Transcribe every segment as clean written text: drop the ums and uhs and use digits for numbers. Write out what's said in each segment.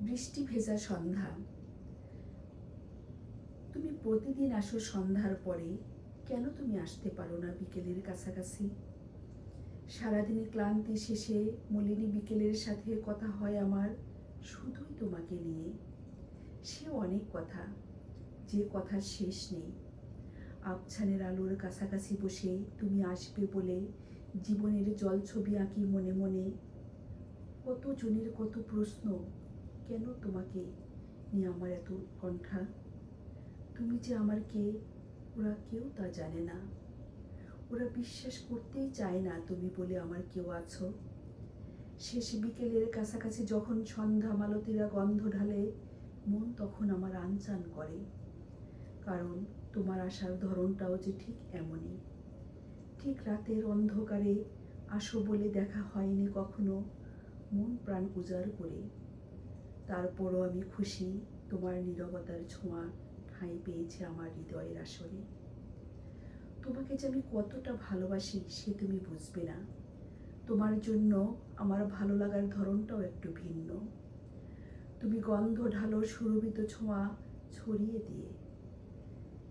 বৃষ্টি ভেজা সন্ধ্যা। তুমি প্রতিদিন আসো সন্ধ্যার পরে, কেন তুমি আসতে পারো না বিকেলের কাছাকাছি? সারাদিনের ক্লান্তি শেষে মলিনী বিকেলের সাথে কথা হয় আমার শুধুই তোমাকে নিয়ে। সে অনেক কথা, যে কথার শেষ নেই। আবছানের আলোর কাছাকাছি বসে তুমি আসবে বলে জীবনের জলছবি আঁকি মনে মনে। কত জনের কত প্রশ্ন, কেন তোমাকে নিয়ে আমার এত উৎকণ্ঠা? তুমি যে আমার কে, ওরা কেউ তা জানে না। ওরা বিশ্বাস করতেই চায় না তুমি বলে আমার কেউ আছো। শেষ বিকেলের কাছাকাছি যখন সন্ধ্যা মালতীরা গন্ধ ঢালে, মন তখন আমার আনচান করে। কারণ তোমার আসার ধরনটাও যে ঠিক এমনই। ঠিক রাতের অন্ধকারে আসো বলে দেখা হয়নি কখনো, মন প্রাণ উজাড় করে। তারপরও আমি খুশি তোমার নীরবতার ছোঁয়া ঠাঁই পেয়েছে আমার হৃদয়ের আসরে। তোমাকে যে আমি কতটা ভালোবাসি সে তুমি বুঝবে না। তোমার জন্য আমার ভালো লাগার ধরনটাও একটু ভিন্ন। তুমি গন্ধ ঢালো সুরভিত ছোঁয়া ছড়িয়ে দিয়ে,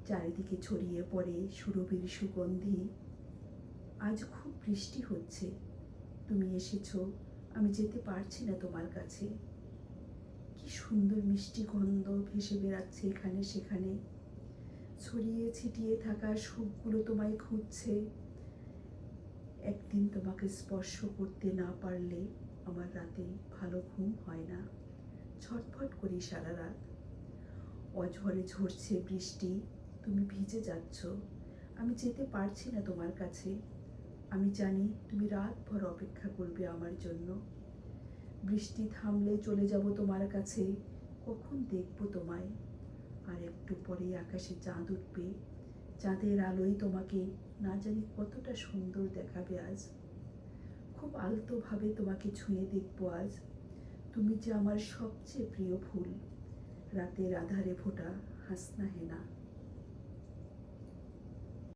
চারিদিকে ছড়িয়ে পড়ে সুরভির সুগন্ধি। আজ খুব বৃষ্টি হচ্ছে, তুমি এসেছো, আমি যেতে পারছি না তোমার কাছে। কি সুন্দর মিষ্টি গন্ধ ভেসে বেড়াচ্ছে এখানে সেখানে। ছড়িয়ে ছিটিয়ে থাকা সুখগুলো তোমায় খুঁজছে। একদিন তোমাকে স্পর্শ করতে না পারলে আমার রাতে ভালো ঘুম হয় না। ছটফট করি সারা রাত। অঝরে ঝরছে বৃষ্টি, তুমি ভিজে যাচ্ছ, আমি যেতে পারছি না তোমার কাছে। আমি জানি তুমি রাতভর অপেক্ষা করবে আমার জন্য। বৃষ্টি থামলে চলে যাব তোমার কাছে, কখন দেখব তোমায়। আর একটু পরে আকাশে চাঁদ উঠবে, চাঁদের আলোয় তোমাকে না জানি কতটা সুন্দর দেখাবে আজ। খুব আলতোভাবে তোমাকে ছুঁয়ে দেখব আজ। তুমি যে আমার সবচেয়ে প্রিয় ফুল, রাতের আধারে ফোটা হাসনা হেনা।